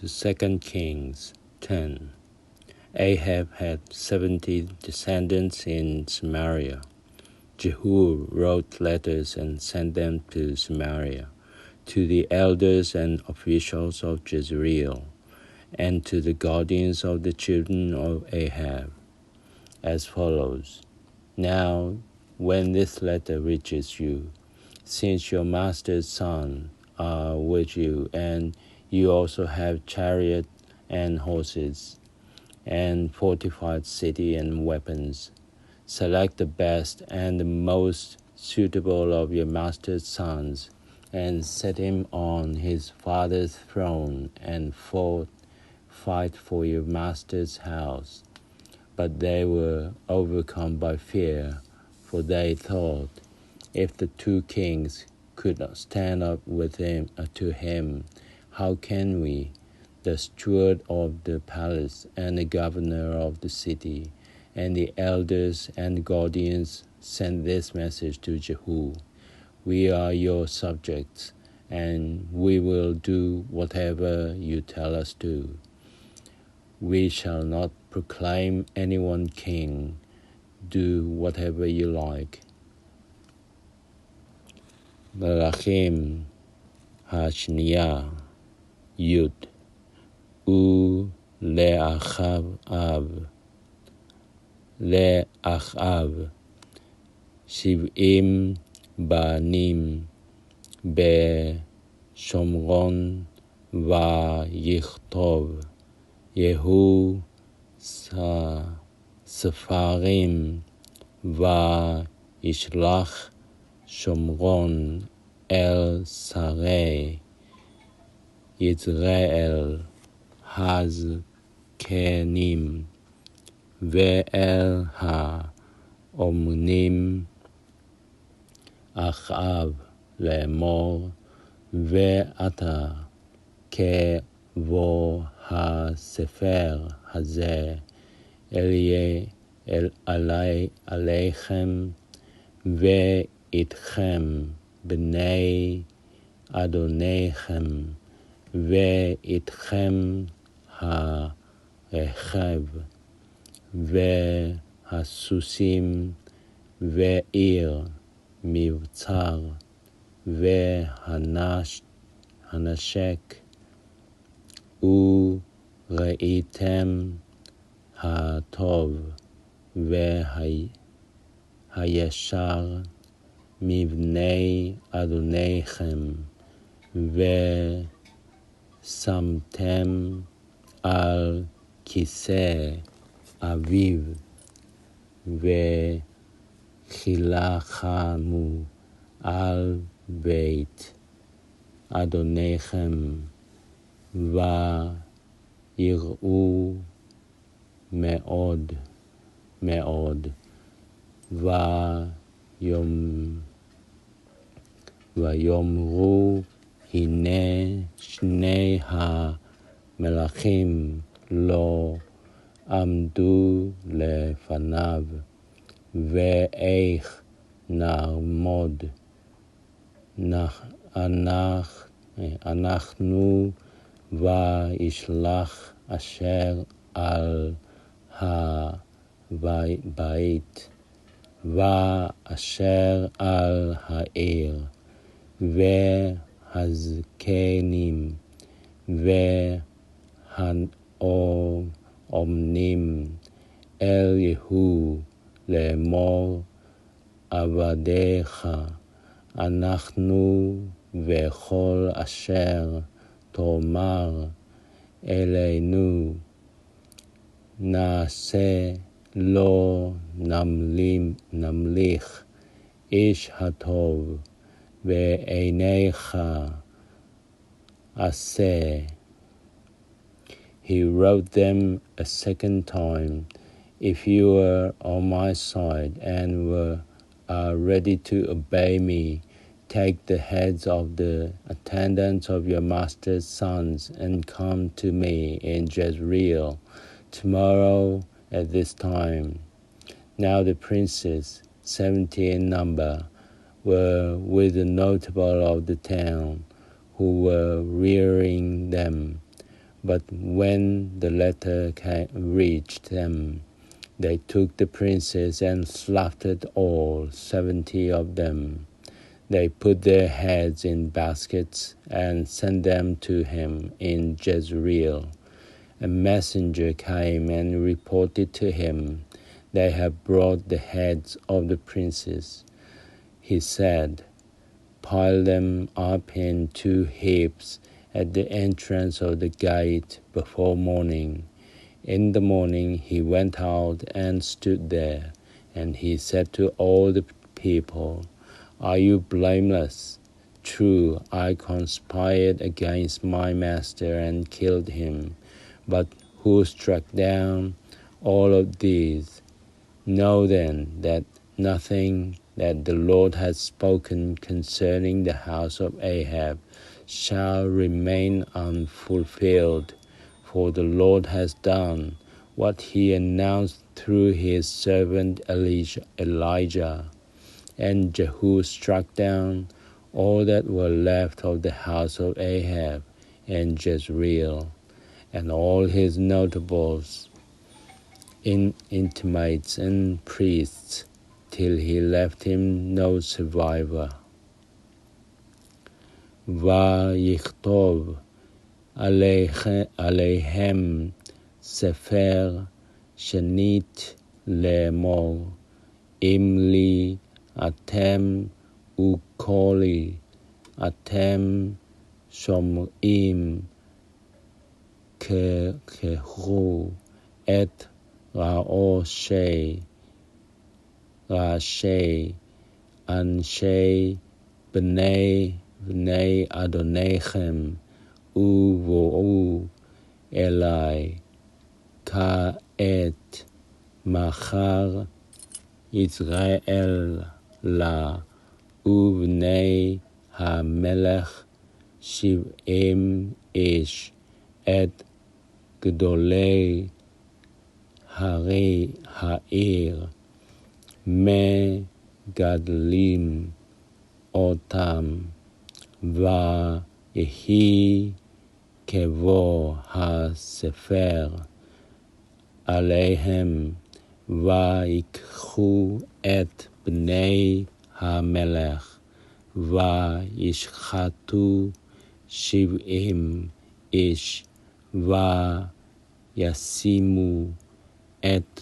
The 2 Kings 10. Ahab had 70 descendants in Samaria. Jehu wrote letters and sent them to Samaria, to the elders and officials of Jezreel, and to the guardians of the children of Ahab, as follows. Now, when this letter reaches you, since your master's sons are with you, and you also have chariot and horses, and fortified city and weapons, select the best and the most suitable of your master's sons, and set him on his father's throne, and fight for your master's house. But they were overcome by fear, for they thought, if the 2 kings could not stand up with him to him, how can we, the steward of the palace and the governor of the city, and the elders and guardians, send this message to Jehu? We are your subjects, and we will do whatever you tell us to. We shall not proclaim anyone king. Do whatever you like. מלכים, השניה, י' לאחאב 70 בנים בשומרון, ויכתוב יהוא ספרים, וישלח שומרון אל שרי יזרעאל הזקנים, ואל האומנים אחאב לאמור, ואתה כבוא הספר הזה עליכם, ואיתכם בני אדוניכם, ואיתכם הרכב והסוסים, ועיר מבצר, והנשק, וראיתם הטוב והישר מבני אדוניכם, ושמתם על כיסא אביו, וחילקמו על בית אדוניכם, ויראו מאוד מאוד, ויאמרו, הנה שני המלכים לא עמדו לפניו, ואיך נעמוד אנחנו, וישלח אשר על הבית, ואשר על העיר, והזקנים, והאומנים, אל יהוא לאמור, עבדיך אנחנו, וכל אשר תאמר אלינו נעשה, לא נמליך איש הטוב בעיניך עשה. He wrote them a second time, if you were on my side and are ready to obey me, take the heads of the attendants of your master's sons and come to me in Jezreel tomorrow at this time. Now the princes, 70 in number, were with the notable of the town, who were rearing them, But when the letter reached them, they took the princes and slaughtered all 70 of them. They put their heads in baskets and sent them to him in Jezreel. A messenger came and reported to him, "They have brought the heads of the princes." He said, "Pile them up in 2 heaps at the entrance of the gate before morning." In the morning he went out and stood there, and he said to all the people, "Are you blameless? True, I conspired against my master and killed him, but who struck down all of these? Know then that nothing that the Lord has spoken concerning the house of Ahab shall remain unfulfilled, for the Lord has done what he announced through his servant Elijah. And Jehu struck down all that were left of the house of Ahab and Jezreel, and all his notables, intimates and priests, till he left him no survivor. ויכתוב עליהם ספר שנית לאמור, אם לי אתם וקולי אתם שומעים, קחו את ראשי אנשי בני אדוניכם ובואו אלי כעת מחר ישראל לה ובני המלך 70 איש את גדולי העיר מגדלים אותם, ויהי כבוא הספר עליהם, ויקחו את בני המלך וישחטו 70 איש, וישימו את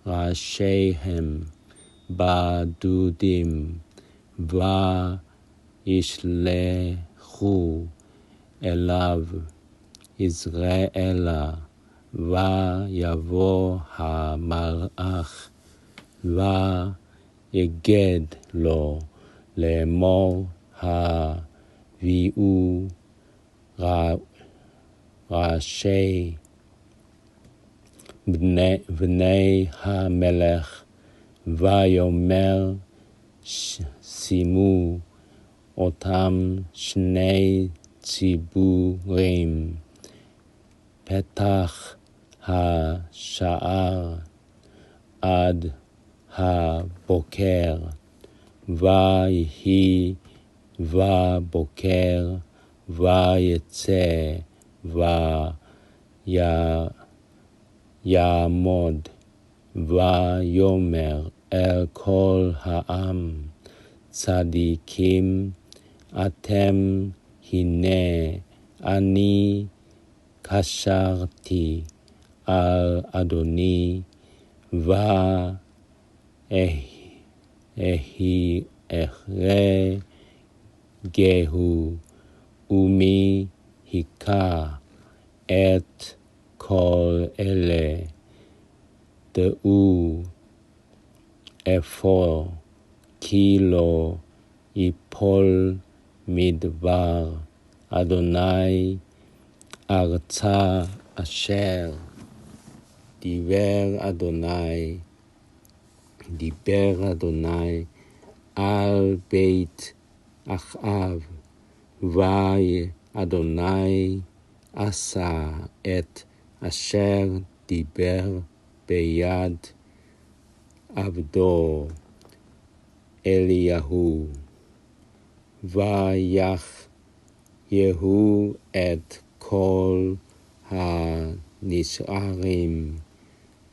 ראשיהם בדודים, וישלחו אליו יזרעאלה, ויבוא המלאך ויגד לו לאמור, הביאו ראשי בני המלך, ויאמר, שימו אותם 2 ציבורים, פתח השער עד הבוקר, ויהי בבוקר, ויצא ויעמוד, ויאמר אל כל העם, צדיקים אתם, הנה אני קשרתי על אדוני, ואהרגהו, ומי היכה את כל אלה, דעו אפוא כי לא יפול מדבר אדוני ארצה אשר דיבר אדוני על בית אחאב, ואדוני עשה את אשר דיבר ביד עבדו אליהו, ויחייהו את כל הנשארים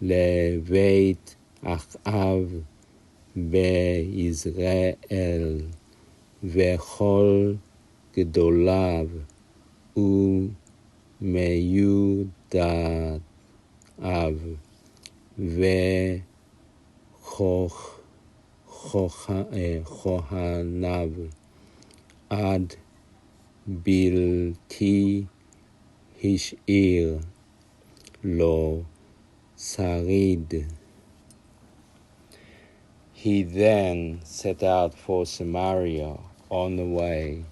לבית אחאב ביזרעאל, וכל גדוליו ומיודעיו וכהניו עד בלתי השאיר לו שריד. He then set out for Samaria on the way.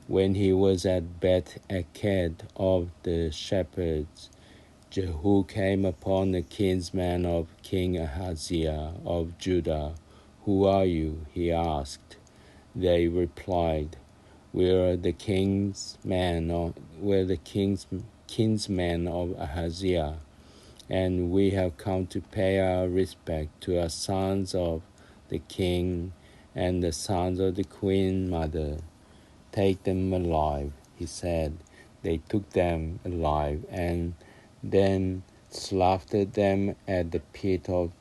When he was at Beth-eked of the shepherds, Jehu came upon the kinsmen of King Ahaziah of Judah. Who are you? He asked. They replied, We are the kinsmen of Ahaziah, and we have come to pay our respect to our sons of the king and the sons of the queen mother. Take them alive, he said. They took them alive and then slaughtered them at the pit of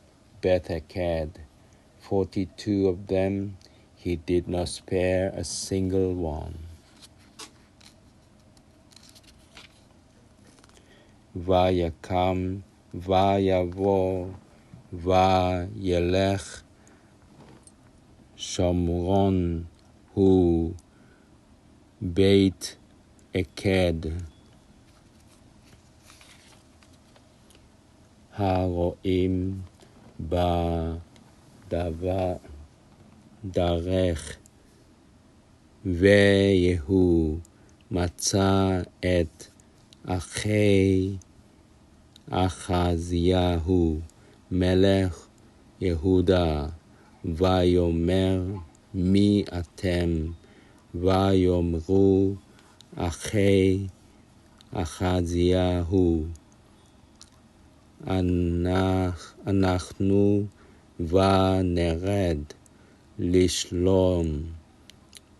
Beth-eked. 42 of them. He did not spare a single one. ויקם ויבוא וילך שומרון הוא בית עקד הרואים בדרך, ויהוא מצא את אחי אחזיהו מלך יהודה, ויאמר מי אתם? ויאמרו אחי אחזיהו אנחנו ונרד לשלום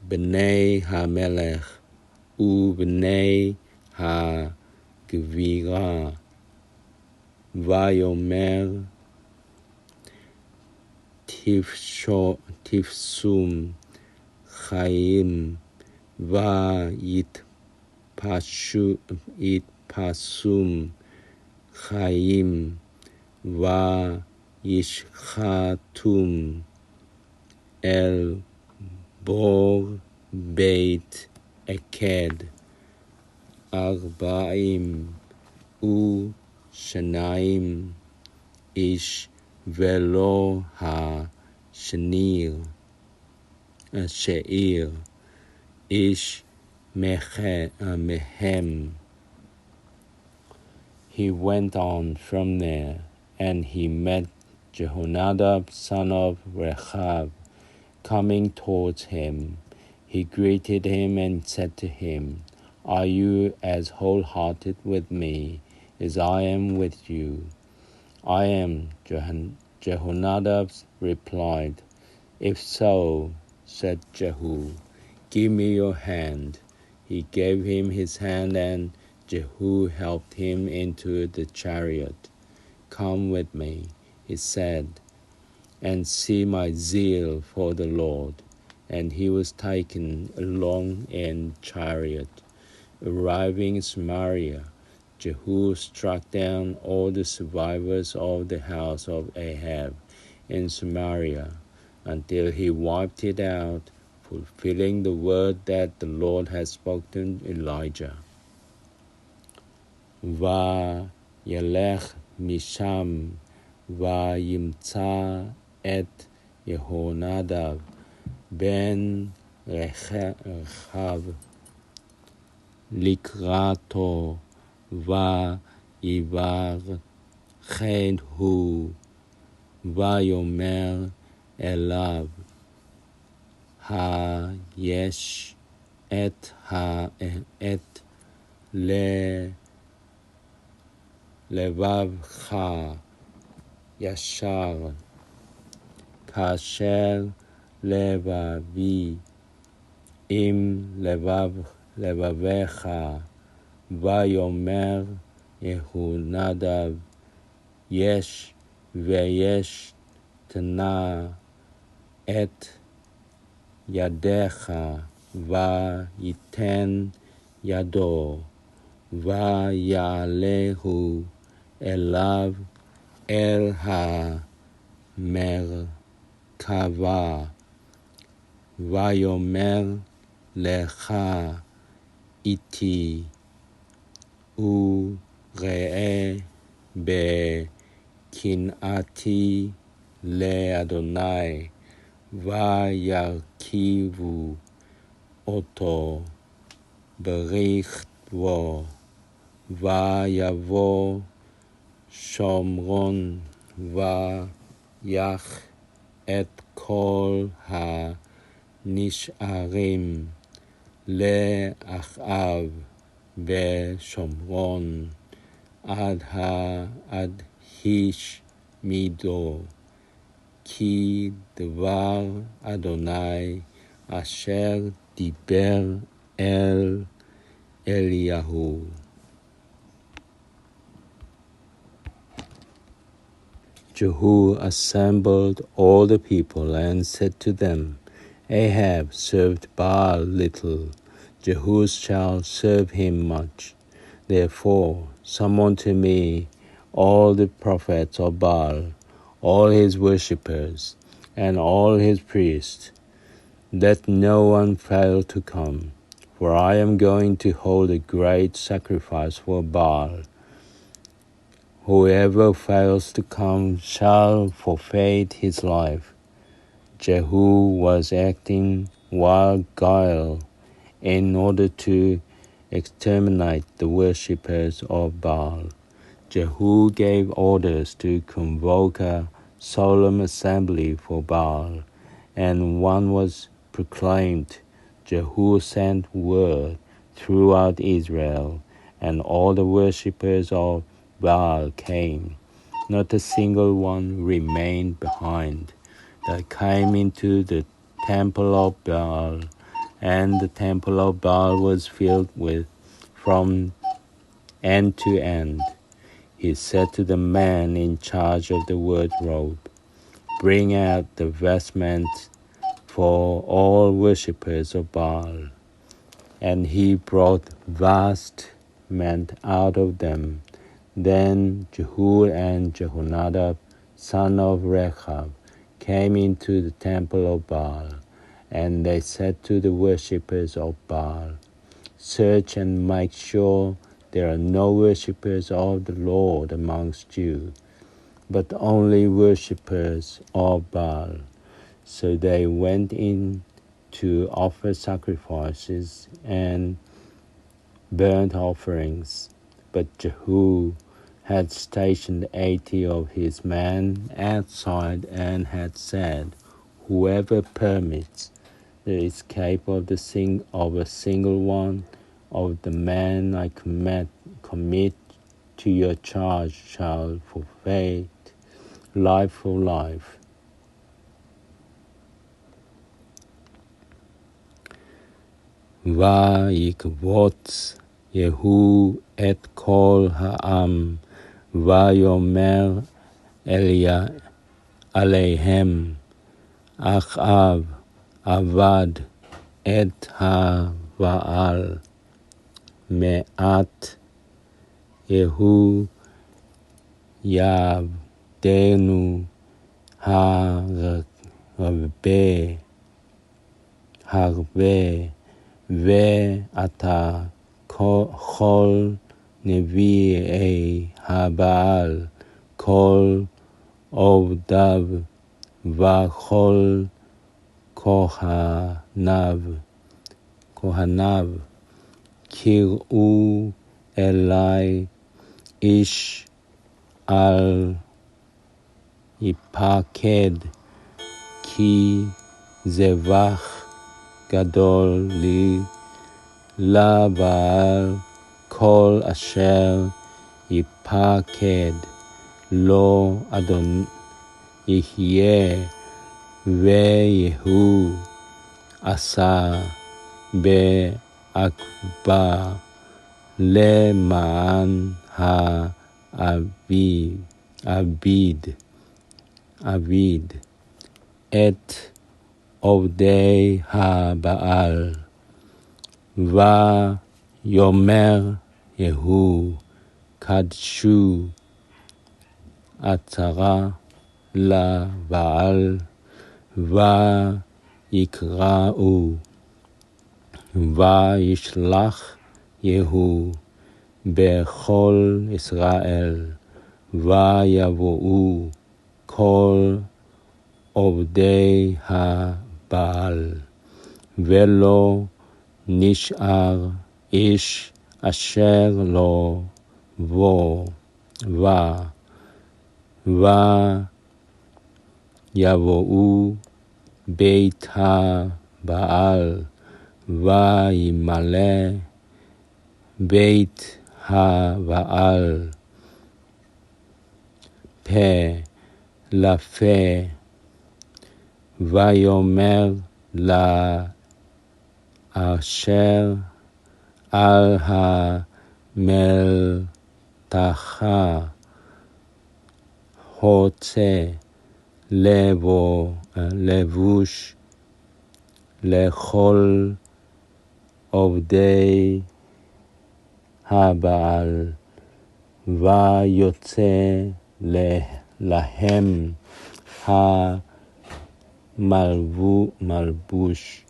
בני המלך ובני הגבירה. ויאמר תפסום חיים ויתפסום חיים וישחטום אל בור בית עקד 42 איש, ולא השאיר איש מהם. He went on from there, and he met Jehonadab, son of Rechab, coming towards him. He greeted him and said to him, Are you as wholehearted with me as I am with you? I am, Jehonadab replied. If so, said Jehu, give me your hand. He gave him his hand, and Jehu helped him into the chariot. Come with me, he said, and see my zeal for the Lord. And he was taken along in chariot. Arriving in Samaria, Jehu struck down all the survivors of the house of Ahab in Samaria until he wiped it out, fulfilling the word that the Lord had spoken to Elijah. וילך משם וימצא את יהונדב בן רחב לקראתו ויברכהו ויאמר אליו היש את לבבך ישר כאשר לבבי עם לבבך, ויאמר יהונדב, יש ויש תנה את ידך, ויתן ידו, ויעלהו אליו אל המרכבה, ויאמר לך איתי, וראה בקנאתי לאדוני, וירכיבו אותו ברכבו, ויבוא שומרון, ויך את כל הנשארים לאחאב בשומרון, עד השמידו, כי דבר אדוני אשר דיבר אל אליהו. Jehu assembled all the people and said to them, Ahab served Baal little, Jehu shall serve him much. Therefore summon to me all the prophets of Baal, all his worshippers, and all his priests. Let no one fail to come, for I am going to hold a great sacrifice for Baal. Whoever fails to come shall forfeit his life. Jehu was acting with guile in order to exterminate the worshippers of Baal. Jehu gave orders to convoke a solemn assembly for Baal, and one was proclaimed. Jehu sent word throughout Israel, and all the worshippers of Baal came. Not a single one remained behind. They came into the temple of Baal, and the temple of Baal was filled with from end to end. He said to the man in charge of the wardrobe, Bring out the vestments for all worshippers of Baal. And he brought vestments out of them. Then Jehu and Jehonadab, son of Rechab, came into the temple of Baal, and they said to the worshippers of Baal, Search and make sure there are no worshippers of the Lord amongst you, but only worshippers of Baal. So they went in to offer sacrifices and burnt offerings. But Jehu had stationed 80 of his men outside and had said, Whoever permits the escape of a single one of the men I commit to your charge shall forfeit life for life. ויקבוץ יהוא את כל העם, ויאמר עליהם, אחאב עבד את הבעל מעט, יהוא יעבדנו הרבה, ואתה כל נביאי הבעל, כל עובדיו וכל כהניו, קראו אלי איש על יפקד, כי זבח גדול לי לבעל, כל אשר יפקד לו אדון יחיה, ויהוא עשה בעקבה למען אביד את עובדי הבעל. ויאמר יהוא קדשו עטרה לבעל ויקראו. וישלח יהוא בכל ישראל ויבואו כל עובדי הבעל, ולא נשאר איש אשר לא ויבואו בית הבעל וימלא בית הבעל פה לפה. ויאמר לאשר על המלתחה הוצא לבוש לכל עובדי הבעל, ויוצא להם המלבוש.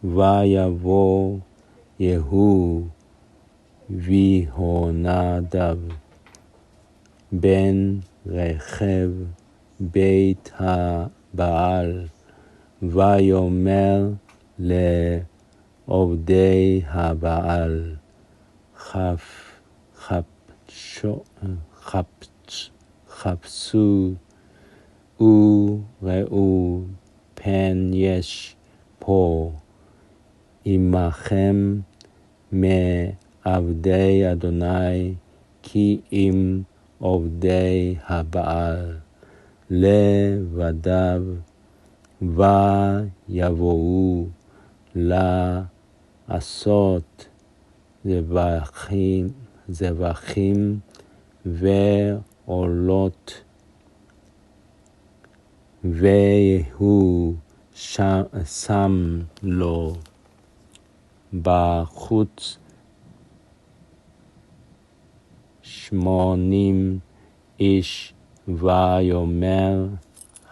ויבוא יהוא ויהונדב בן רכב בית הבעל, ויאמר לעובדי הבעל חפשו וראו פן יש פה עמכם מעבדי אדוני כי אם עובדי הבעל לבדיו. ויבואו לעשות זבחים ועולות, ויהוא שם לו בחוץ 80 איש. ויאמר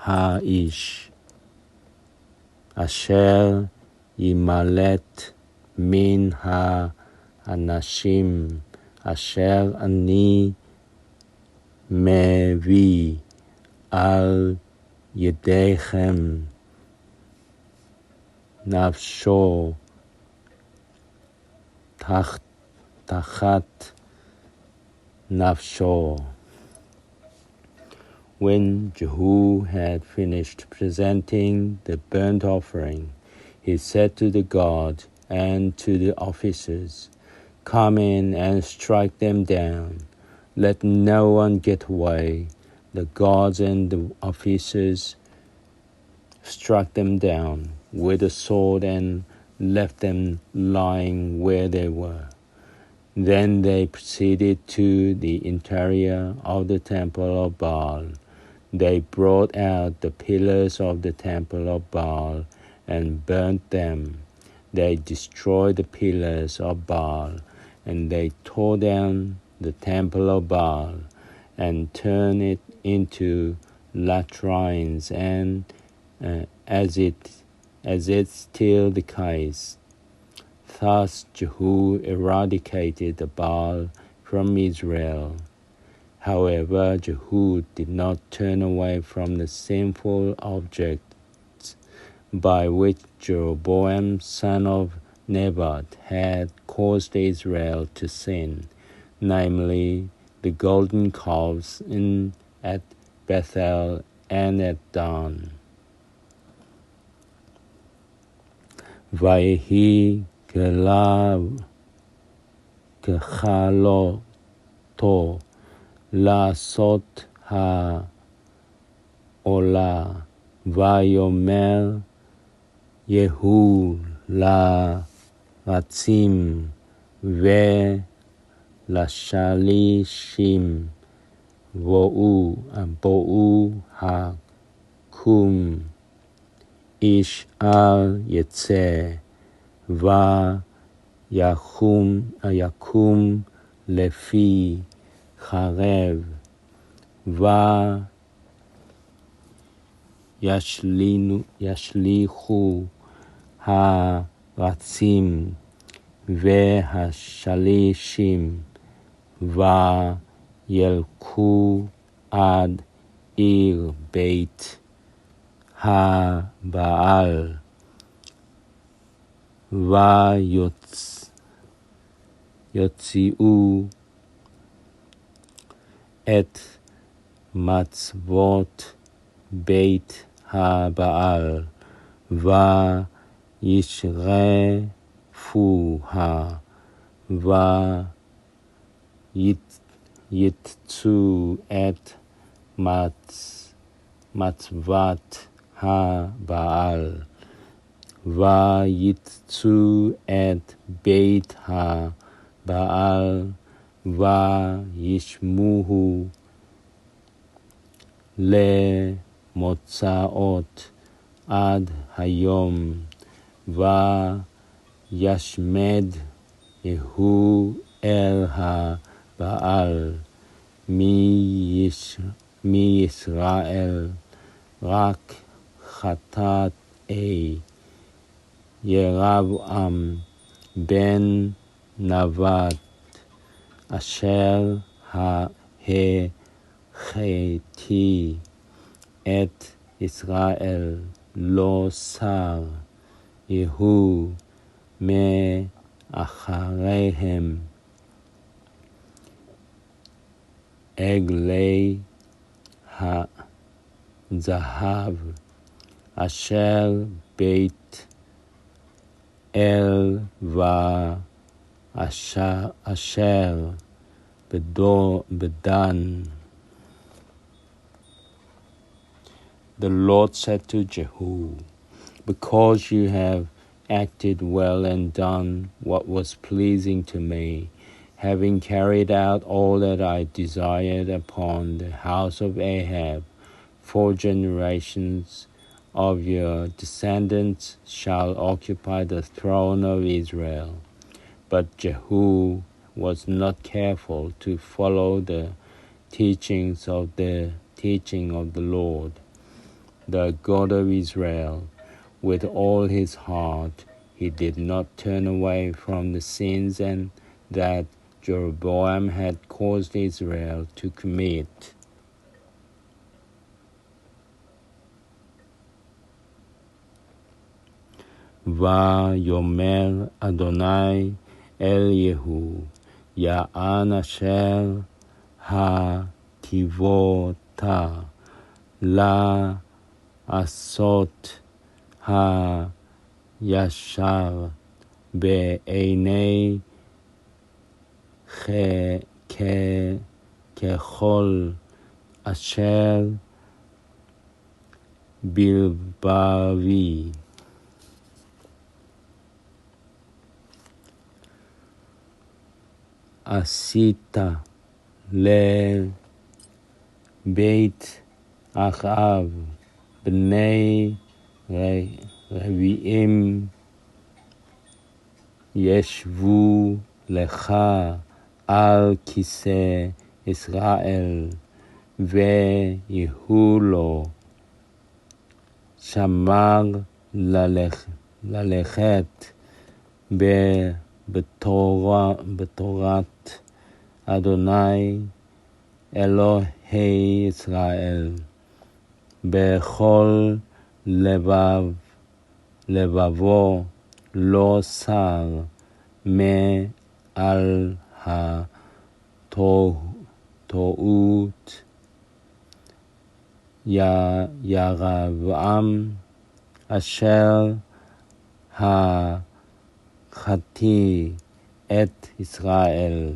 האיש אשר ימלט מן האנשים אשר אני מביא על ידיכם נפשו תחת נפשו. When Jehu had finished presenting the burnt offering, he said to the guard and to the officers, "Come in and strike them down. Let no one get away." The guards and the officers struck them down with a sword and left them lying where they were. Then they proceeded to the interior of the temple of Baal. They brought out the pillars of the temple of Baal and burnt them. They destroyed the pillars of Baal, and they tore down the temple of Baal and turned it into latrines, and as it still decays. Thus Jehu eradicated the Baal from Israel. However, Jehu did not turn away from the sinful objects by which Jeroboam, son of Nebat, had caused Israel to sin, namely the golden calves at Bethel and at Dan. Vayehi ככלותו לעשות העולה. ויאמר יהוא רצים ולשלישים בואו הקום, איש אל יצא ויקום לפי חרב וישליכו הרצים והשלישים וילכו עד עיר בית הבעל ויוציאו את מצבות בית הבעל וישרפוה ויצאו את מצבת הבעל ויצאו את בית הבעל וישמוהו למוצאות עד היום וישמד יהוא אל הבעל מישראל רק חטאי ירבעם בן נבט אשר החטיא את ישראל לא שר יהוא מאחריהם עגלי הזהב אשר בית אל ואשר בדן. The Lord said to Jehu, because you have acted well and done what was pleasing to me, having carried out all that I desired upon the house of Ahab, 4 generations of your descendants shall occupy the throne of Israel. But Jehu was not careful to follow the teaching of the Lord, the God of Israel, with all his heart. He did not turn away from the sins and that Jeroboam had caused Israel to commit. ויאמר אדוני אל יהוא, יען אשר הטיבותה לעשות הישר בעיני ככל אשר בלבבי. עשית לבית אחאב בני רביעים ישבו לך על כיסא ישראל ויהיו לו שמר ללכת בתורת אדוני אלוהי ישראל בכל לבבו לא סר מעל הטעות ירבעם אשר החטיא את ישראל.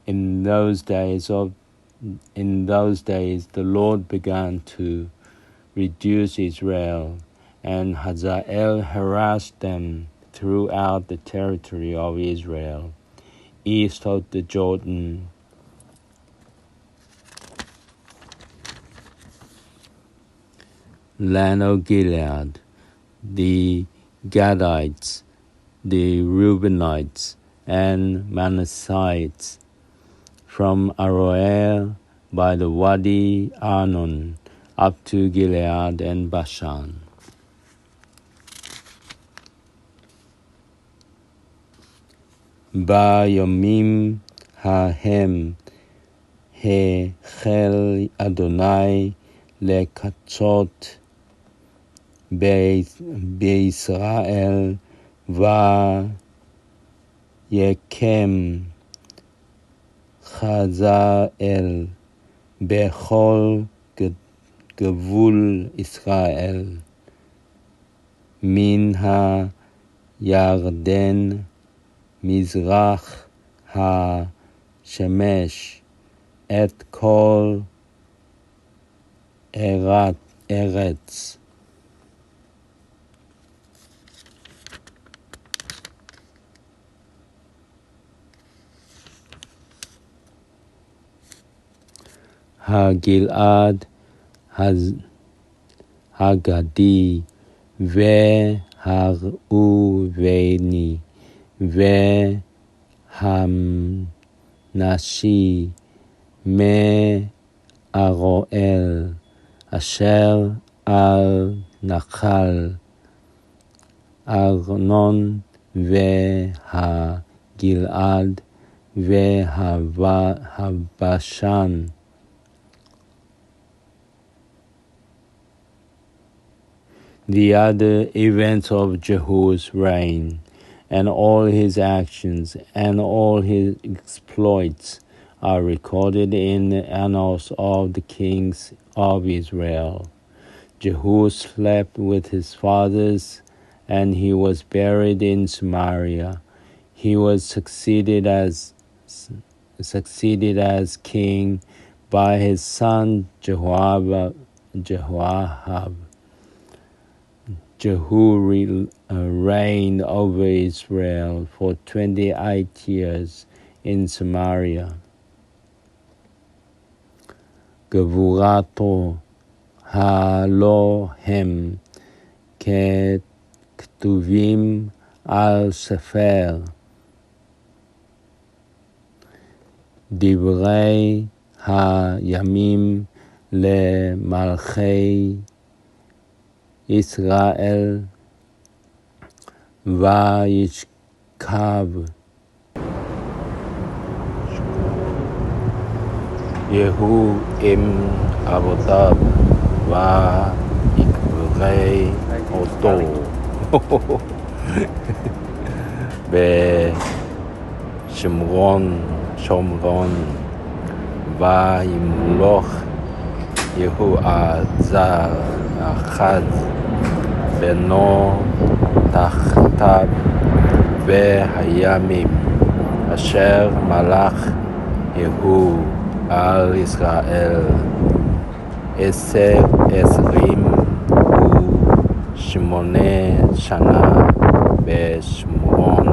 In those days, the Lord began to reduce Israel, and Hazael harassed them throughout the territory of Israel, east of the Jordan, land of Gilead, the Gadites, the Reubenites, and Manassites, from Aroer by the Wadi Arnon up to Gilead and Bashan. בימים ההם החל אדוני לקצות בישראל ויקם חזאל בכל גבול ישראל מן הירדן מזרח השמש את כל ארץ הגלעד הגדי והראובני והמנשי מארואל אשר על נחל ארנון והגלעד והבשן The other events of Jehu's reign, and all his actions, and all his exploits are recorded in the annals of the kings of Israel. Jehu slept with his fathers, and he was buried in Samaria. He was succeeded as king by his son Jehoahab. Jehu reigned over Israel for 28 years in Samaria. גבורתו הלא הם ככתובים על ספר דברי הימים למלכי ישראל וישכב יהוא עם אבותיו ויקברי אותו בשומרון וימלוך יהוא עזר אחד בנו תחתיו והימים אשר מלך יהוא על ישראל 28 שנה בשומרון